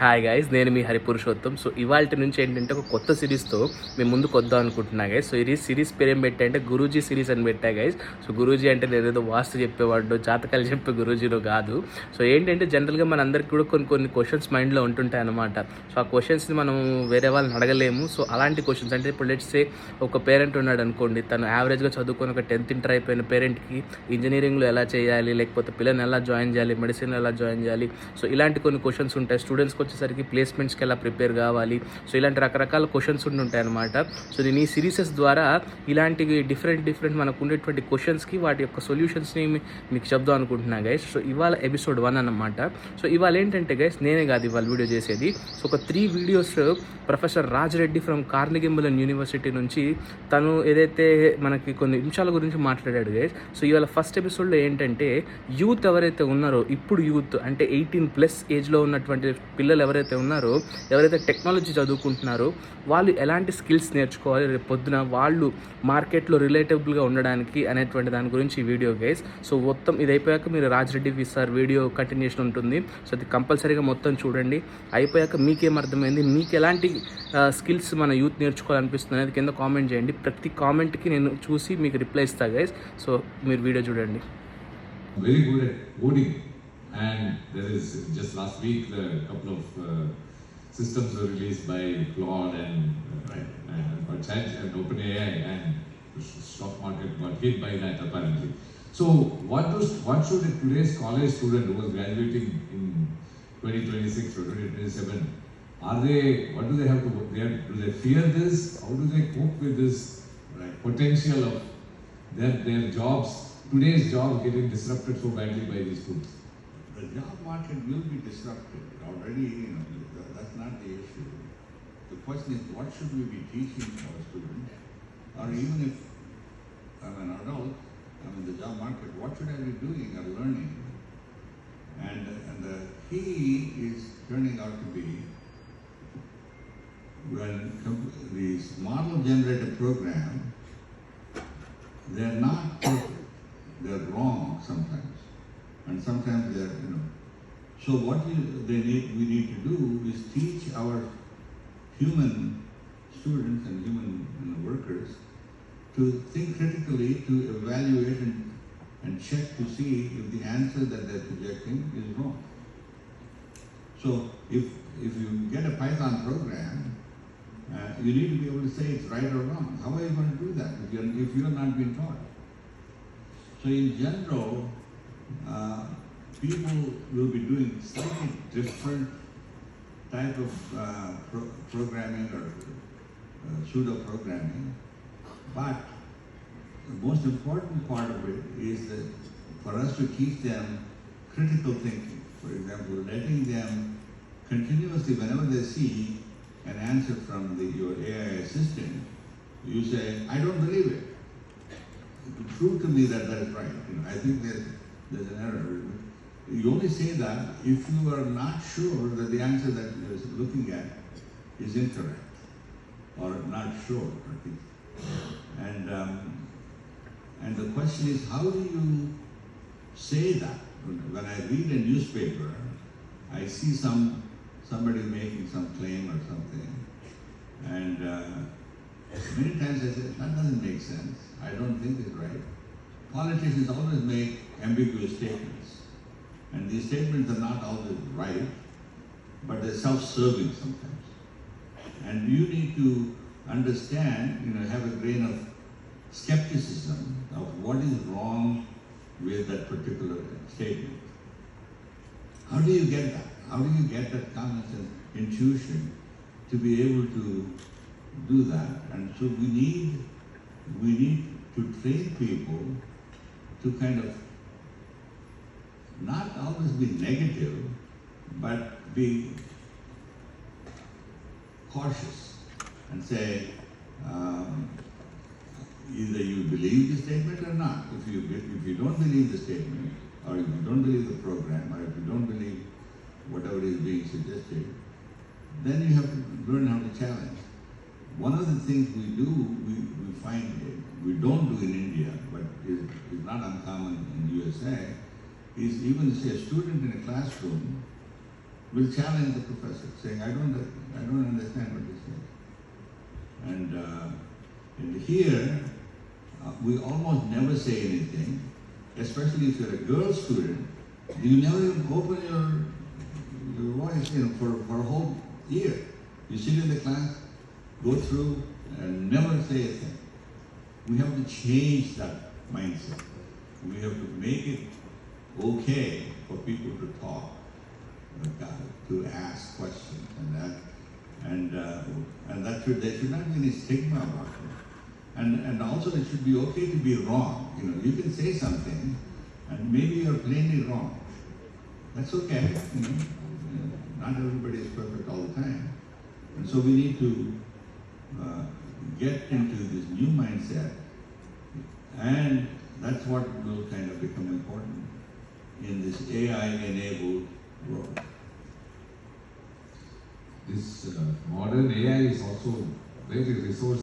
Hi guys, నేను మీ హరిపురుషోత్తం. So ఇవాల్టి నుంచి ఏంటంటే ఒక కొత్త సిరీస్తో మేము ముందుకు వద్దాం అనుకుంటున్నా గైస్. సో ఈ సిరీస్ పేరు ఏం పెట్టా అంటే గురూజీ సిరీస్ అని పెట్టా గైస్. సో గురూజీ అంటే నేనేదో వాస్తు చెప్పేవాడు, జాతకాలు చెప్పే గురూజీలో కాదు. సో ఏంటంటే జనరల్గా మన అందరికి కూడా కొన్ని క్వశ్చన్స్ మైండ్లో ఉంటుంటాయి అన్నమాట. సో ఆ క్వశ్చన్స్ని మనం వేరే వాళ్ళని అడగలేము. సో అలాంటి క్వశ్చన్స్ అంటే ఇప్పుడు లెట్స్ సే ఒక పేరెంట్ ఉన్నాడు అనుకోండి, తను యావరేజ్గా చదువుకొని ఒక 10th ఇంటర్ అయిపోయిన పేరెంట్కి ఇంజనీరింగ్లో ఎలా చేయాలి, లేకపోతే పిల్లల్ని ఎలా జాయిన్ చేయాలి, మెడిసిన్లో ఎలా జాయిన్ చేయాలి, సో ఇలాంటి కొన్ని క్వశ్చన్స్ ఉంటాయి. స్టూడెంట్స్కి వచ్చేసరికి ప్లేస్మెంట్స్కి ఎలా ప్రిపేర్ కావాలి, సో ఇలాంటి రకరకాల క్వశ్చన్స్ ఉంటాయి అనమాట. సో నేను ఈ సిరీసెస్ ద్వారా ఇలాంటి డిఫరెంట్ మనకు ఉండేటువంటి క్వశ్చన్స్కి వాటి యొక్క సొల్యూషన్స్ని మీకు చెప్దాం అనుకుంటున్నా గైస్. సో ఇవాళ ఎపిసోడ్ 1 అన్నమాట. సో ఇవాళ ఏంటంటే గైస్, నేనే కాదు ఇవాళ వీడియో చేసేది. సో ఒక 3 videos professor Raj Reddy from Carnegie Mellon university నుంచి తను ఏదైతే మనకి కొన్ని నిమిషాల గురించి మాట్లాడాడు గైస్. సో ఇవాళ ఫస్ట్ ఎపిసోడ్లో ఏంటంటే యూత్ ఎవరైతే ఉన్నారో, ఇప్పుడు యూత్ అంటే 18+ ఏజ్లో ఉన్నటువంటి పిల్లలు ఎవరైతే ఉన్నారో, ఎవరైతే టెక్నాలజీ చదువుకుంటున్నారో, వాళ్ళు ఎలాంటి స్కిల్స్ నేర్చుకోవాలి రేపు పొద్దున వాళ్ళు మార్కెట్లో రిలేటబుల్గా ఉండడానికి అనేటువంటి దాని గురించి ఈ వీడియో గైస్. సో మొత్తం ఇది అయిపోయాక మీరు Raj Reddy sir video continuation ఉంటుంది. సో అది కంపల్సరీగా మొత్తం చూడండి. అయిపోయాక మీకేం అర్థమైంది, మీకు ఎలాంటి స్కిల్స్ మన యూత్ నేర్చుకోవాలనిపిస్తుంది అనేది కింద కామెంట్ చేయండి. ప్రతి కామెంట్కి నేను చూసి మీకు రిప్లై ఇస్తాను గైస్. సో మీరు వీడియో చూడండి. Very good at coding, and there is just last week a couple of systems were released by Claude and Chat and OpenAI, and the stock market got hit by that apparently. So what should today's college student who was graduating in 2026 or 2027, what do they have to do they fear this? How do they cope with this potential of their jobs, today's jobs getting disrupted so badly by these tools? The job market will be disrupted already. That's not the issue. The question is, what should we be teaching our students? Or even if I'm an adult, I'm in the job market, what should I be doing or learning? And the key is turning out to be, when these model generated program, they're not perfect. They're wrong sometimes. And sometimes they're, So what we need to do is teach our human students and human workers to think critically, to evaluate and check to see if the answer that they're projecting is wrong. So if you get a Python program, you need to be able to say it's right or wrong. How are you going to do that if you're not being taught? So in general, people will be doing slightly different type of programming or pseudo programming, but the most important part of it is that for us to teach them critical thinking. For example, letting them continuously, whenever they see an answer from your AI assistant, you say, I don't believe it. Prove to me that is right. I think there's an error. You only say that if you are not sure that the answer that you're looking at is incorrect or not sure. And the question is, how do you say that? When I read a newspaper, I see somebody making some claim or something, and many times I say, that doesn't make sense. I don't think it's right. Politicians always make ambiguous statements. And these statements are not always right, but they're self-serving sometimes. And you need to understand, have a grain of skepticism of what is wrong with that particular statement. How do you get that? How do you get that common sense intuition to be able to do that? And so we need to train people to kind of not always be negative, but be cautious and say, either you believe the statement or not. If you don't believe the statement, or if you don't believe the program, or if you don't believe whatever is being suggested, then you have to learn how to challenge. One of the things we do, we find we don't do in India, but is not uncommon in USA, is even say a student in a classroom will challenge the professor, saying, I don't understand what you're saying. And here, we almost never say anything, especially if you're a girl student. You never even open your voice, for a whole year. You sit in the class, go through, and never say a thing. We have to change that mindset. We have to make it okay for people to talk, to ask questions, and that there should not be any stigma about it. And also it should be okay to be wrong. You can say something, and maybe you're plainly wrong. That's okay. Not everybody is perfect all the time, and so we need to get into this new mindset, and that's what will kind of become important in this AI-enabled world. This modern AI is also very resource